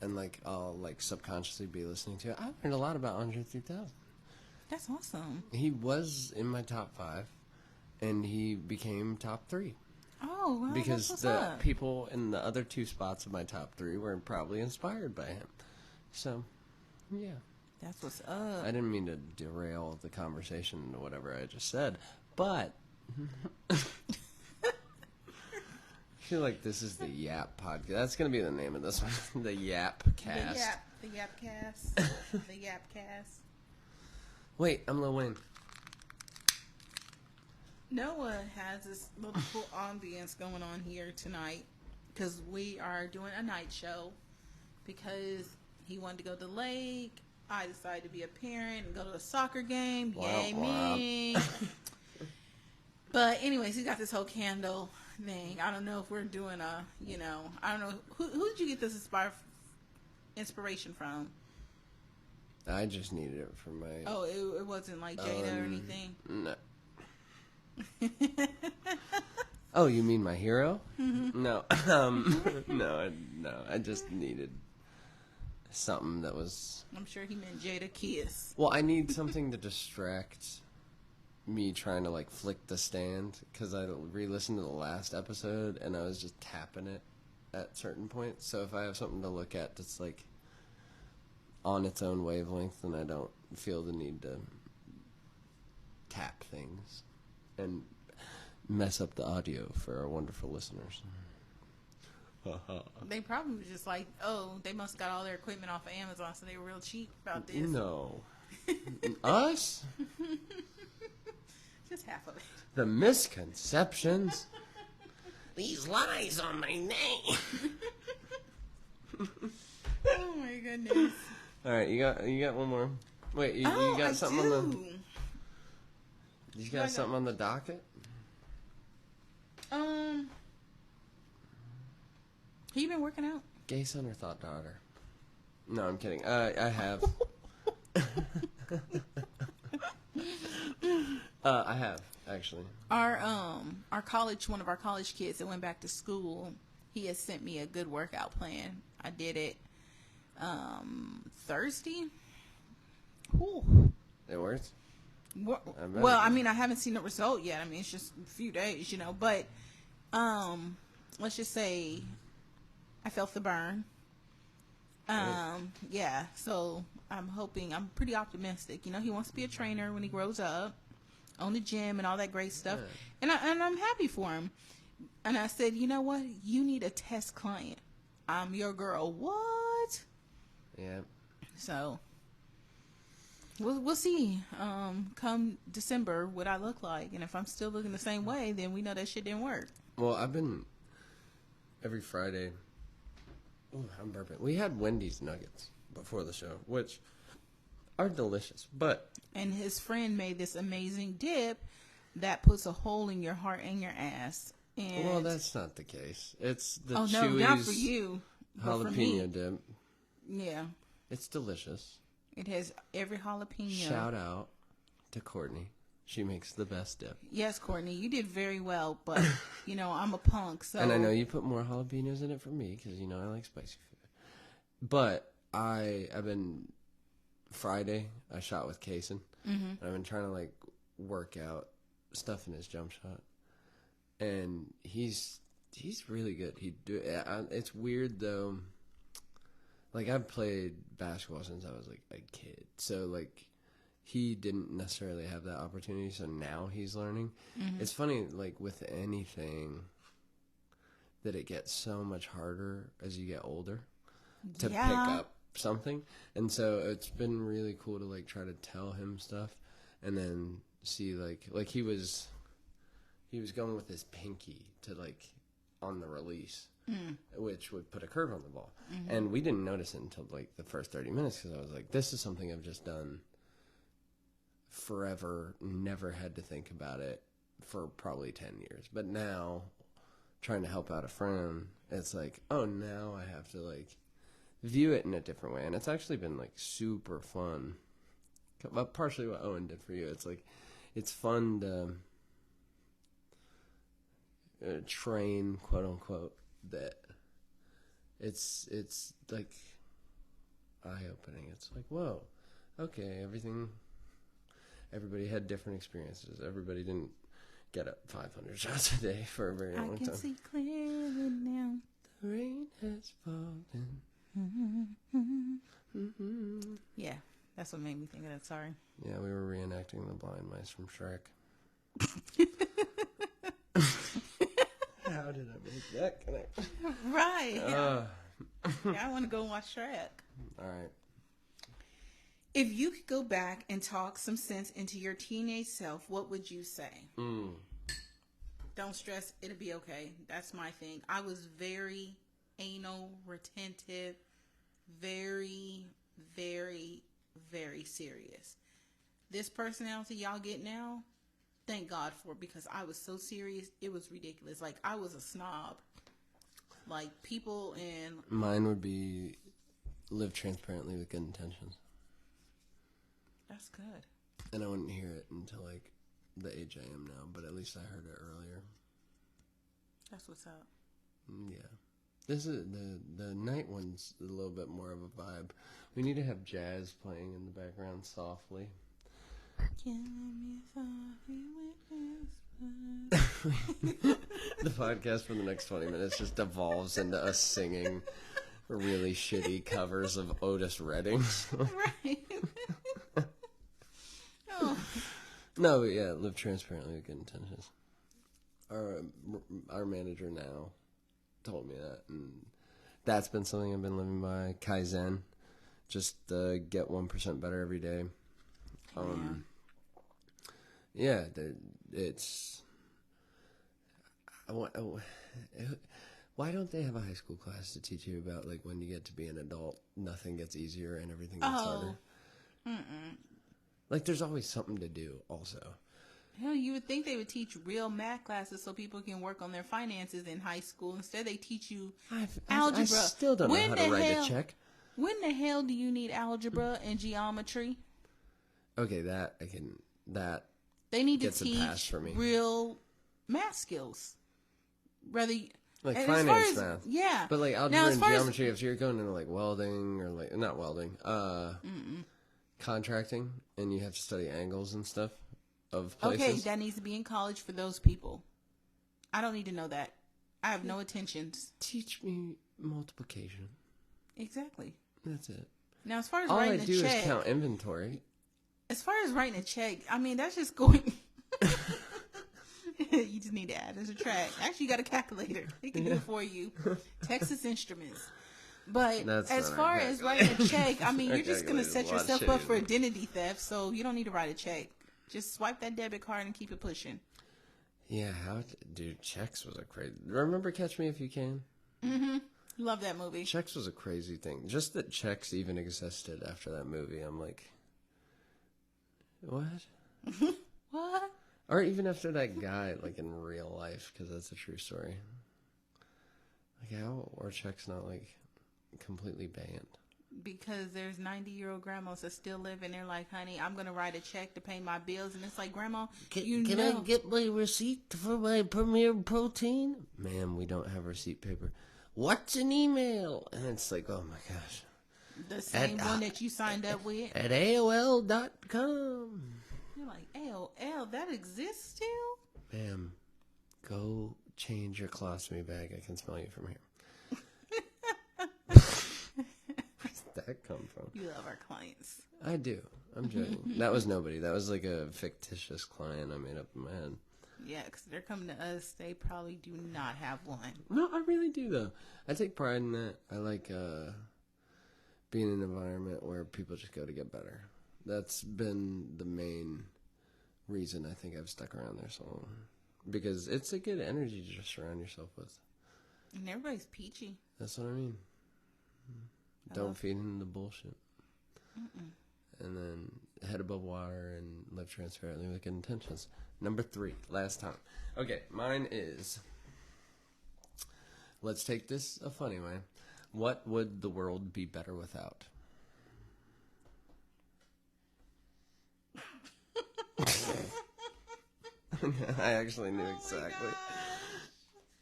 And, like, I'll, like, subconsciously be listening to it. I learned a lot about Andre 3000. That's awesome. He was in my top 5, and he became top 3. Oh, well, Because that's what's the up. people in the other 2 spots of my top 3 were probably inspired by him. So, yeah. That's what's up. I didn't mean to derail the conversation into whatever I just said, but I feel like this is the Yap podcast. That's going to be the name of this one. The Yap Cast. The Yap Cast. The Yap Cast. Wait, I'm Lil Wayne. Noah has this little cool ambience going on here tonight because we are doing a night show because he wanted to go to the lake. I decided to be a parent and go to a soccer game. Yay, me. But anyways, he's got this whole candle thing. I don't know if we're doing I don't know. Who did you get this inspiration from? I just needed it for my... Oh, it wasn't like Jada or anything? No. Oh, you mean my hero? Mm-hmm. No. No, I just needed something that was... I'm sure he meant Jada Kiss. Well, I need something to distract me trying to, like, flick the stand, because I re-listened to the last episode, and I was just tapping it at certain points. So if I have something to look at that's, like, on its own wavelength, then I don't feel the need to tap things and mess up the audio for our wonderful listeners. They probably was just like, oh, they must have got all their equipment off of Amazon, so they were real cheap about this. No. Us? Just half of it. The misconceptions. These lies on my name. Oh my goodness. All right, you got one more. Wait, you got something on the... You got something on the docket? Have you been working out? Gay son or thought daughter? No, I'm kidding. I have. I have, actually. Our college, one of our college kids that went back to school, he has sent me a good workout plan. I did it Thursday. Ooh. It works? Well, I mean, I haven't seen the result yet. I mean, it's just a few days, but let's just say I felt the burn. Yeah, so I'm pretty optimistic. He wants to be a trainer when he grows up. on the gym and all that great stuff. Yeah. And I'm happy for him. And I said, you know what? You need a test client. I'm your girl. What? Yeah. So we'll see. Come December, what I look like, and if I'm still looking the same way, then we know that shit didn't work. Well, I've been every Friday. Ooh, I'm burping. We had Wendy's nuggets before the show, which are delicious, but and his friend made this amazing dip that puts a hole in your heart and your ass. And well, that's not the case. It's the no, Chewy's not for you, but for me. jalapeno dip. Yeah, it's delicious. It has every jalapeno. Shout out to Courtney. She makes the best dip. Yes, Courtney, you did very well, but you know I'm a punk, so and I know you put more jalapenos in it for me because you know I like spicy food. But I've been Friday. I shot with Kaysen. Mm-hmm. I've been trying to like work out stuff in his jump shot, and he's really good. It's weird though. Like I've played basketball since I was like a kid, so like he didn't necessarily have that opportunity. So now he's learning. Mm-hmm. It's funny, like with anything, that it gets so much harder as you get older to pick up something. And so it's been really cool to like try to tell him stuff and then see like he was going with his pinky to like on the release, which would put a curve on the ball. Mm-hmm. And we didn't notice it until like the first 30 minutes because I was like, this is something I've just done forever, never had to think about it for probably 10 years. But now trying to help out a friend, it's like, oh, now I have to like view it in a different way. And it's actually been like super fun. But partially what Owen did for you, it's like it's fun to train, quote unquote, that it's like eye-opening. It's like, whoa, okay, everybody had different experiences. Everybody didn't get up 500 shots a day for a very long time. I can see clearly now. The rain has fallen. Mm-hmm. Yeah, that's what made me think of that. Sorry. Yeah, we were reenacting the blind mice from Shrek. How did I make that connection? Right. Yeah, I want to go watch Shrek. All right. If you could go back and talk some sense into your teenage self, what would you say? Don't stress. It'll be okay. That's my thing. I was very anal, retentive, very, very, very serious. This personality y'all get now, thank God for it, because I was so serious. It was ridiculous. Like, I was a snob. Like, people and... Mine would be live transparently with good intentions. That's good. And I wouldn't hear it until, like, the age I am now, but at least I heard it earlier. That's what's up. Yeah. This is the night one's a little bit more of a vibe. We need to have jazz playing in the background softly. The podcast for the next 20 minutes just devolves into us singing really shitty covers of Otis Redding. Right. Oh. No, but yeah, live transparently with good intentions. Our manager now told me that, and that's been something I've been living by. Kaizen, just get 1% better every day. Yeah, it's. Why don't they have a high school class to teach you about like when you get to be an adult, nothing gets easier and everything gets harder? Like, there's always something to do. Also, hell, you would think they would teach real math classes so people can work on their finances in high school. Instead, they teach you algebra. I still don't know how to write a check. When the hell do you need algebra and geometry? Okay, that I can. That they need to gets a pass teach for me. Real math skills. Rather, like finance as, math. Yeah, but like algebra and geometry, if you're going into like welding or like not welding, contracting, and you have to study angles and stuff of places. Okay, that needs to be in college for those people. I don't need to know that. I have no intentions. Teach me multiplication. Exactly. That's it. Now, as far as all writing I do a check, is count inventory. As far as writing a check, I mean, that's just going. You just need to add as a track. Actually, you got a calculator. It can do it for you. Texas Instruments. But That's as not far our as writing a check, I mean, Our you're just going to calculator's set a lot yourself shittier up for than- identity theft, so you don't need to write a check. Just swipe that debit card and keep it pushing. Yeah, dude, Checks was a crazy... Remember Catch Me If You Can? Mm-hmm. Love that movie. Checks was a crazy thing. Just that Checks even existed after that movie, I'm like... What? What? Or even after that guy, like, in real life, because that's a true story. Like, how are Checks not, like, completely banned? Because there's 90-year-old grandmas that still live and they're like, honey, I'm going to write a check to pay my bills. And it's like, Grandma, Can I get my receipt for my Premier Protein? Ma'am, we don't have receipt paper. What's an email? And it's like, oh my gosh. the same one that you signed up with. At AOL.com. You're like, AOL, that exists still? Ma'am, go change your colostomy bag. I can smell you from here. Where's that come from? You love our clients. I do. I'm joking. That was nobody. That was like a fictitious client I made up in my head. Yeah, because they're coming to us. They probably do not have one. No, I really do, though. I take pride in that. I like being in an environment where people just go to get better. That's been the main reason I think I've stuck around there so long. Because it's a good energy to just surround yourself with. And everybody's peachy. That's what I mean. Don't feed into the bullshit. And then head above water and live transparently with good intentions. Number 3, last time. Okay, mine is... Let's take this a funny way. What would the world be better without? I actually knew exactly.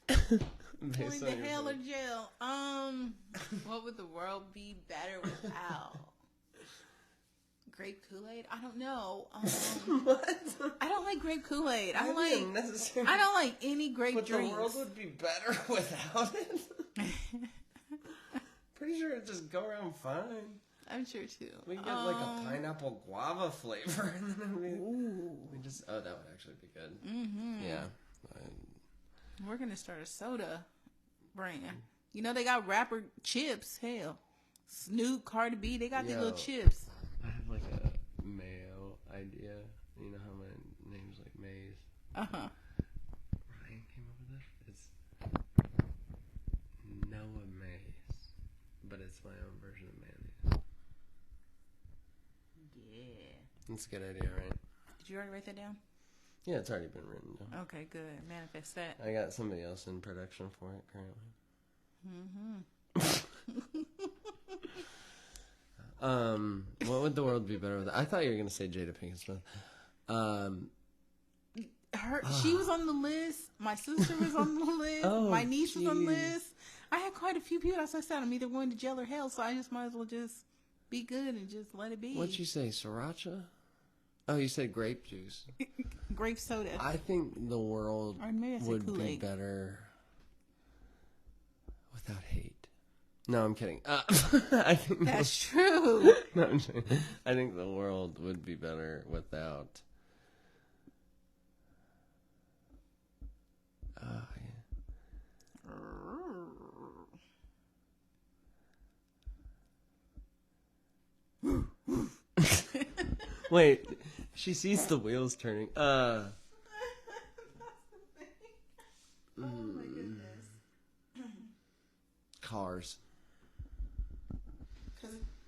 Going to hell or jail. What would the world be better without? Grape Kool-Aid? I don't know. What? I don't like grape Kool-Aid. I don't That'd be like. unnecessary. I don't like any grape But drinks. the world would be better without it. Pretty sure it'd just go around fine. I'm sure too. We get like a pineapple guava flavor, and then we just that would actually be good. Mm-hmm. Yeah. We're gonna start a soda brand. You know they got rapper chips. Hell, Snoop, Cardi B, they got these little chips. I have like a mayo idea. You know how my name's like Maze. Uh-huh. Ryan came up with it. It's Noah Maze, but it's my own version of mayonnaise. Yeah. That's a good idea, right? Did you already write that down? Yeah, it's already been written down. Okay, good. Manifest that. I got somebody else in production for it currently. What would the world be better with? I thought you were gonna say Jada Pinkett Smith. She was on the list. My sister was on the list. My niece was on the list. I had quite a few people. As I said, I'm either going to jail or hell, so I just might as well just be good and just let it be. What'd you say, sriracha? Oh, you said grape juice. Grape soda. I think the world Or maybe I said would Kool-Aid. be better without hate. No, I'm kidding. I think That's true. No, I'm kidding. I think the world would be better without. Wait, she sees the wheels turning. Oh my goodness. Cars.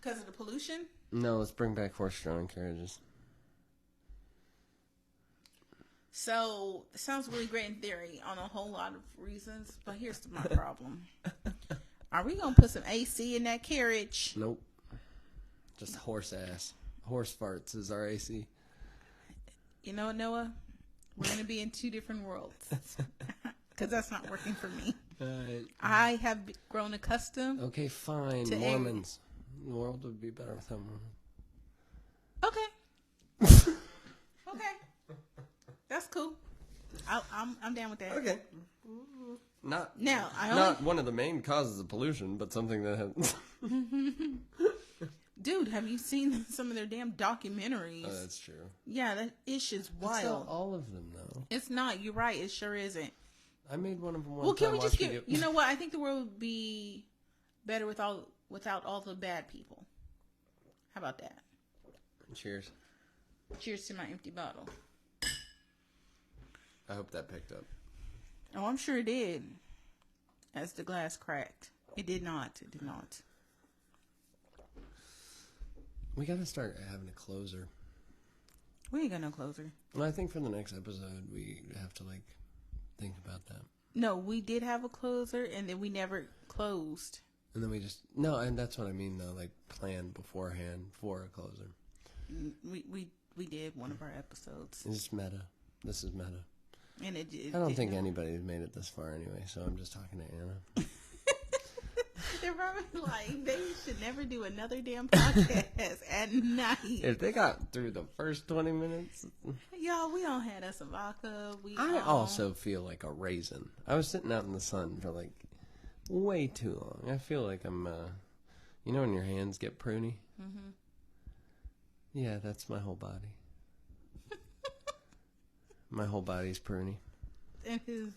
Because of the pollution? No, let's bring back horse-drawn carriages. So, it sounds really great in theory on a whole lot of reasons, but here's my problem. Are we going to put some AC in that carriage? Nope. Just horse ass. Horse farts is our AC. You know what, Noah? We're going to be in 2 different worlds. Because that's not working for me. I have grown accustomed. Okay, fine. To Mormons. The world would be better without Mormons. Okay. Okay. That's cool. I'm down with that. Okay. Not one of the main causes of pollution, but something that has... Dude, have you seen some of their damn documentaries? Oh, that's true. Yeah, that ish is wild. It's not all of them, though. It's not. You're right. It sure isn't. I made one of them Well, can we just get? You know what? I think the world would be better without all the bad people. How about that? Cheers. Cheers to my empty bottle. I hope that picked up. Oh, I'm sure it did. As the glass cracked. It did not. It did not. We gotta start having a closer. We ain't got no closer. Well, I think for the next episode, we have to, think about that. No, we did have a closer, and then we never closed. And then we just... No, and that's what I mean, though. Plan beforehand for a closer. We did one of our episodes. It's meta. This is meta. And I don't think anybody's made it this far anyway, so I'm just talking to Anna. They're probably like, they should never do another damn podcast at night. If they got through the first 20 minutes... Y'all, we all had us a vodka. I also feel like a raisin. I was sitting out in the sun for, way too long. I feel like I'm, you know when your hands get pruny? Mm-hmm. Yeah, that's my whole body. My whole body's pruny. And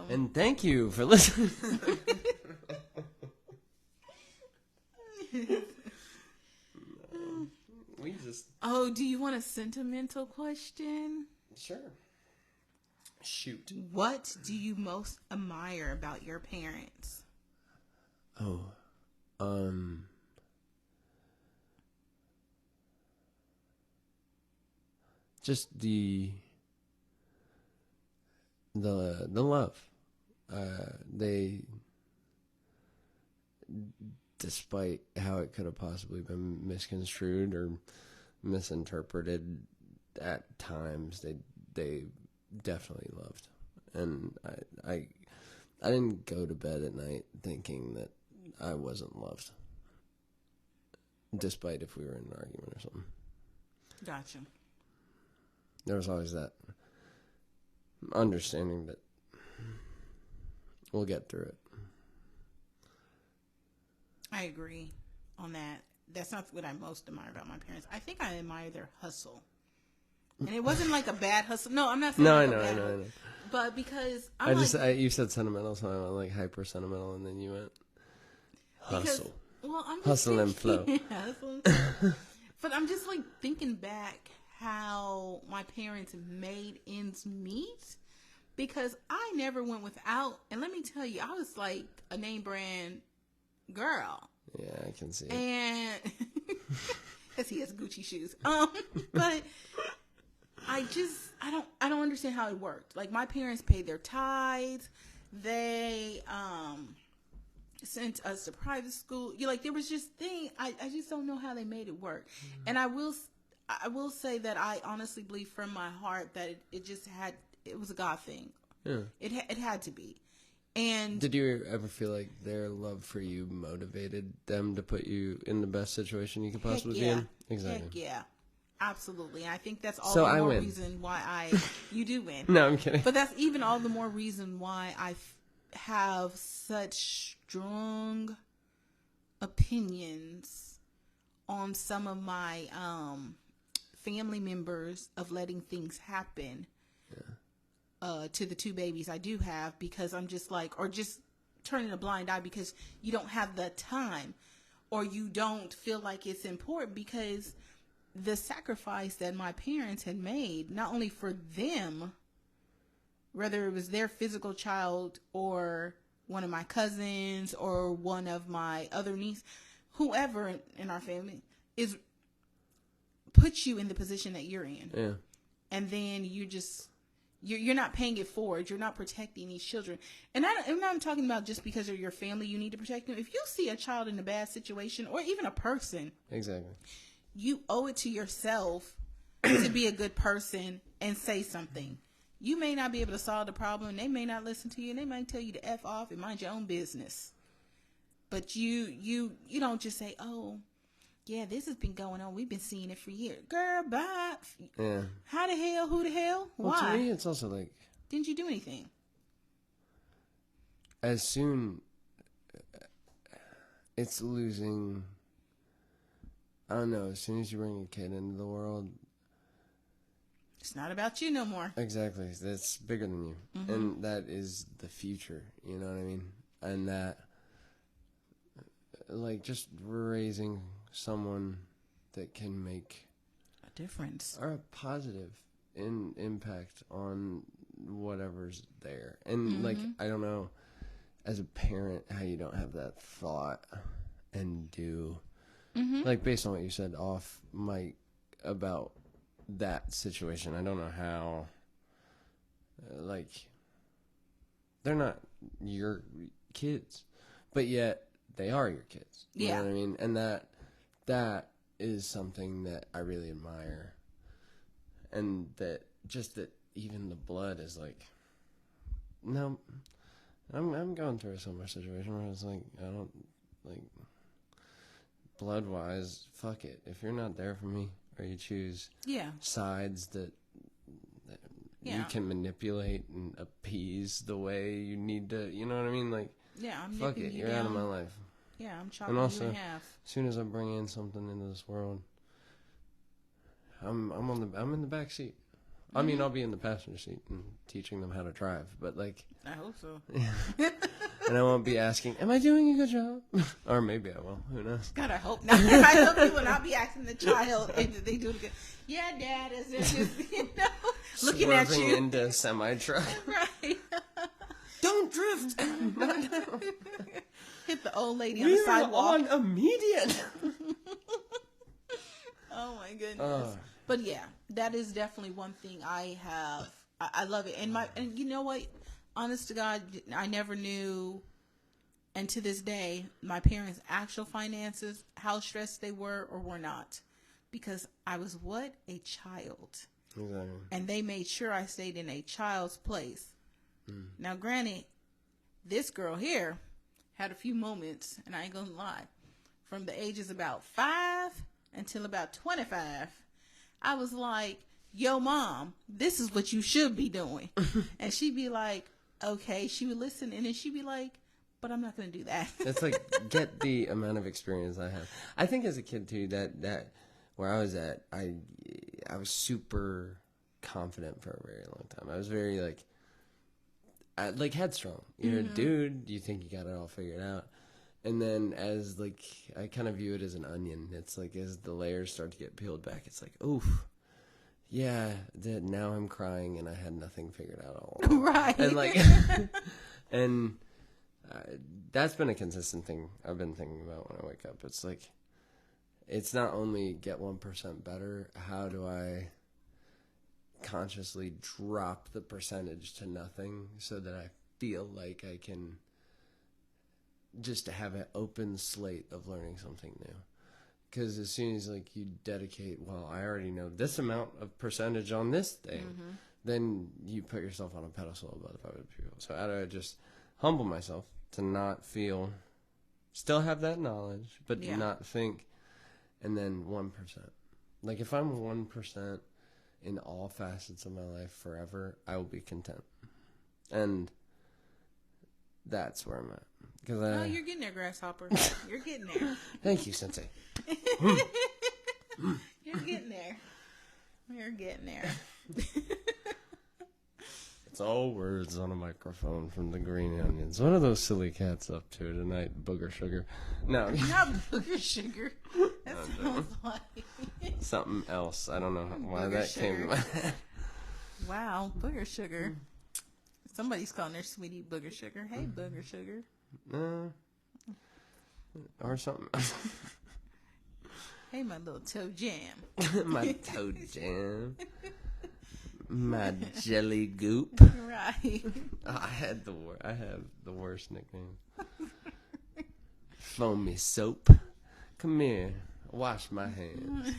And thank you for listening. We just... Oh, do you want a sentimental question? Sure. Shoot. What do you most admire about your parents? Oh, just the love. They, despite how it could have possibly been misconstrued or misinterpreted at times, they definitely loved. And I didn't go to bed at night thinking that I wasn't loved, despite if we were in an argument or something. Gotcha. There was always that understanding that we'll get through it. I agree on that. That's not what I most admire about my parents. I think I admire their hustle. And it wasn't like a bad hustle. No, I'm not saying No, like I a bad know. hustle. But because you said sentimental, so I went hyper sentimental, and then you went hustle. I'm just Hustle and flow. Hustle and flow. But I'm just thinking back how my parents made ends meet, because I never went without. And let me tell you, I was like a name brand girl. Yeah, I can see it. And because he has Gucci shoes. But I don't understand how it worked. My parents paid their tithes. They sent us to private school. There was just I just don't know how they made it work. Mm-hmm. And I will say that I honestly believe from my heart that it was a God thing. Yeah. It had to be. And did you ever feel like their love for you motivated them to put you in the best situation you could possibly be in? Exactly. Heck yeah. Absolutely. I think that's all so the more reason why you do win. No, I'm kidding. But that's even all the more reason why I have such strong opinions on some of my family members of letting things happen. To the two babies I do have, because I'm just or just turning a blind eye because you don't have the time, or you don't feel like it's important, because the sacrifice that my parents had made, not only for them, whether it was their physical child or one of my cousins or one of my other niece, whoever in our family, is put you in the position that you're in. Yeah. And then you're not paying it forward. You're not protecting these children. And I'm not talking about just because they're your family, you need to protect them. If you see a child in a bad situation, or even a person, exactly, you owe it to yourself to be a good person and say something. You may not be able to solve the problem. They may not listen to you. And they might tell you to F off and mind your own business. But you don't just say, oh, yeah, this has been going on. We've been seeing it for years. Girl, bye. Yeah. How the hell? Who the hell? Well, why? To me, it's also didn't you do anything? As soon... It's losing I don't know. As soon as you bring a kid into the world, it's not about you no more. exactly, that's bigger than you, and that is the future. You know what I mean? And that, like, just raising someone that can make A difference. or a positive impact on whatever's there. And like, I don't know, as a parent, how you don't have that thought and do like, based on what you said off mic about that situation. I don't know how, like, they're not your kids, but yet they are your kids. You know what I mean? And that is something that I really admire. And that even the blood is like, no, I'm going through a similar situation where it's like, I don't, like, blood wise, fuck it. If you're not there for me, or you choose sides that you can manipulate and appease the way you need to, you know what I mean? Like, I'm fuck it, you're out of my life. Yeah, I'm chopping and also, you in half. As soon as I bring in something into this world, I'm in the back seat. I mean, I'll be in the passenger seat and teaching them how to drive, but like, I hope so. And I won't be asking, am I doing a good job? Or maybe I will. Who knows? God, I hope not. I hope you will not be asking the child if they do it good. Yeah, Dad, is it just, looking at Swerving you. into a semi-truck. Right. Don't drift. Hit the old lady on the sidewalk. On a median. Oh my goodness. But yeah, that is definitely one thing I have. I love it. And you know what? Honest to God, I never knew, and to this day, my parents' actual finances, how stressed they were or were not. Because I was a child. Exactly. And they made sure I stayed in a child's place. Now, granted, this girl here had a few moments, and I ain't gonna lie, from the ages about 5 until about 25, I was like, yo, Mom, this is what you should be doing. And she'd be like, okay. She would listen, and then she'd be like, but I'm not going to do that. It's like, get the amount of experience I have. I think as a kid, too, that where I was at, I was super confident for a very long time. I was very, like headstrong. You're a dude, you think you got it all figured out. And then as, like, I kind of view it as an onion. It's like, as the layers start to get peeled back, it's like, oof. Yeah, now I'm crying and I had nothing figured out all along. Right. And, like, and that's been a consistent thing I've been thinking about when I wake up. It's like, it's not only get 1% better, how do I consciously drop the percentage to nothing so that I feel like I can just have an open slate of learning something new. Because as soon as, like, you dedicate, well, I already know this amount of percentage on this thing, then you put yourself on a pedestal above other people. So how do I just humble myself to not feel, still have that knowledge, but not think, and then 1%. Like, if I'm 1% in all facets of my life forever, I will be content. And that's where I'm at. Oh, you're getting there, Grasshopper. You're getting there. Thank you, Sensei. You're getting there. You're getting there. It's all words on a microphone from the Green Onions. What are those silly cats up to tonight? Booger sugar? No. Not booger sugar. That sounds like something else. I don't know why Booger that sugar. came to my head. Wow, booger sugar. Somebody's calling their sweetie booger sugar. Hey, booger sugar. Or something. Hey, my little toe jam. My toe jam. My jelly goop. Right. I have the worst nickname. Foamy soap. Come here. Wash my hands.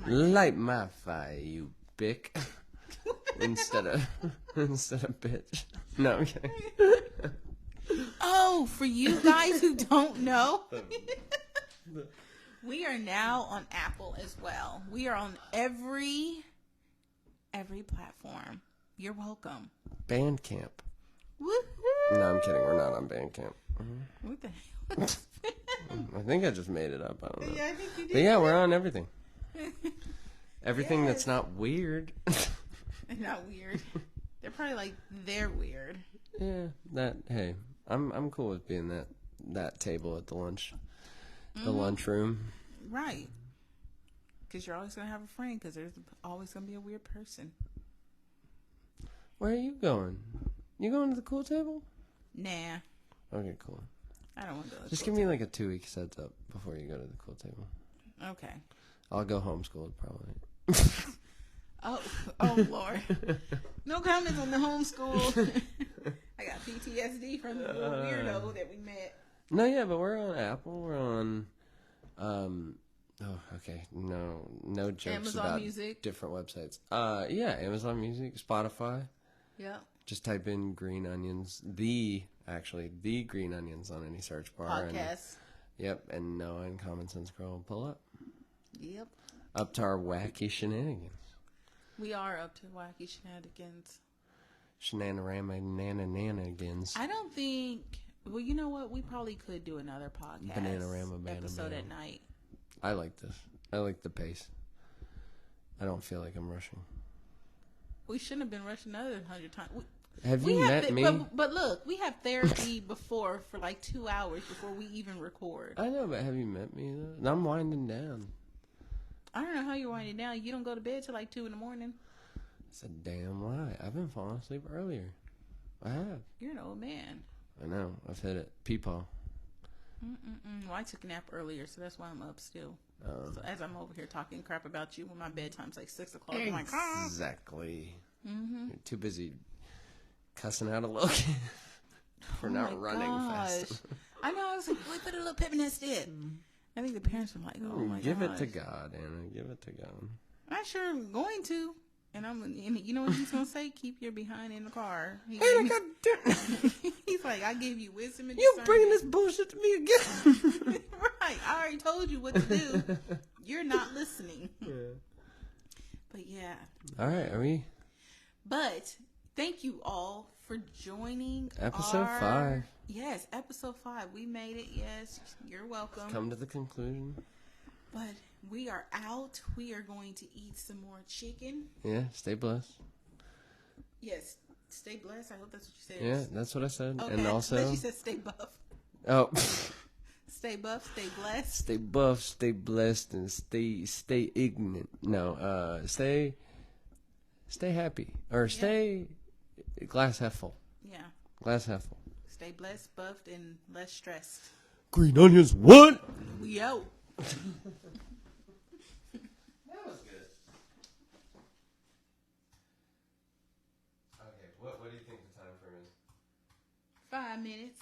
Light my fire, you bick. instead of bitch. No, I'm kidding. Oh, for you guys who don't know, we are now on Apple as well. We are on every platform. You're welcome. Bandcamp. Woohoo! No, I'm kidding. We're not on Bandcamp. What the hell? think I just made it up. I don't know. Yeah, I think you did. But yeah, we're on everything. Everything Yes. that's not weird. Not weird. They're probably like, they're weird. Yeah, hey, I'm cool with being that table at the lunchroom. Right. Because you're always going to have a friend, because there's always going to be a weird person. Where are you going? You going to the cool table? Nah. Okay, cool. I don't want to go to the Just cool give me like a 2 week heads up before you go to the cool table. table. Okay. I'll go homeschooled probably. Oh Lord. No comments on the homeschool. I got PTSD from the little weirdo that we met. No, yeah, but we're on Apple. We're on, no jokes Amazon about Music. different websites. Yeah, Amazon Music, Spotify. Yep. Just type in Green Onions, the Green Onions on any search bar. Podcast. And Noah and Common Sense Gurl will pull up. Yep. Up to our wacky shenanigans. We are up to wacky shenanigans. Shenanigans. I don't think. Well, you know what? We probably could do another podcast Bananarama, episode banana. at night. I like this. I like the pace. I don't feel like I'm rushing. We shouldn't have been rushing another 100 times. Have you met me? But look, we have therapy before for like 2 hours before we even record. I know, but have you met me though? And I'm winding down. I don't know how you're winding down. You don't go to bed till like 2 in the morning. It's a damn lie. I've been falling asleep earlier. I have. You're an old man. I know. I've hit it. Peepaw. Well, I took a nap earlier, so that's why I'm up still. So as I'm over here talking crap about you when my bedtime's like 6 o'clock, I'm like, exactly. You're too busy cussing out a Logan for not running fast. I know. I was like, we put a little pep in that step. I think the parents were like, oh my god. Give it to God, Anna. Give it to God. I sure am going to. And you know what he's gonna say? Keep your behind in the car. He's like, I gave you wisdom and you discernment. bringing this bullshit to me again? Right. I already told you what to do. You're not listening. Yeah. But yeah. All right, are we? But thank you all for joining Episode 5. Yes, episode 5. We made it. Yes, you're welcome. Let's come to the conclusion. But we are out. We are going to eat some more chicken. Yeah, stay blessed. Yes, stay blessed. I hope that's what you said. Yeah, that's what I said. Okay. And also, But you said stay buff. Oh, Stay buff, stay blessed. stay buff, stay blessed, and stay ignorant. No, stay happy or stay glass half full. Yeah. Glass half full. Stay blessed, buffed, and less stressed. Green onions, what? Yo. That was good. Okay, what do you think the time frame is? 5 minutes.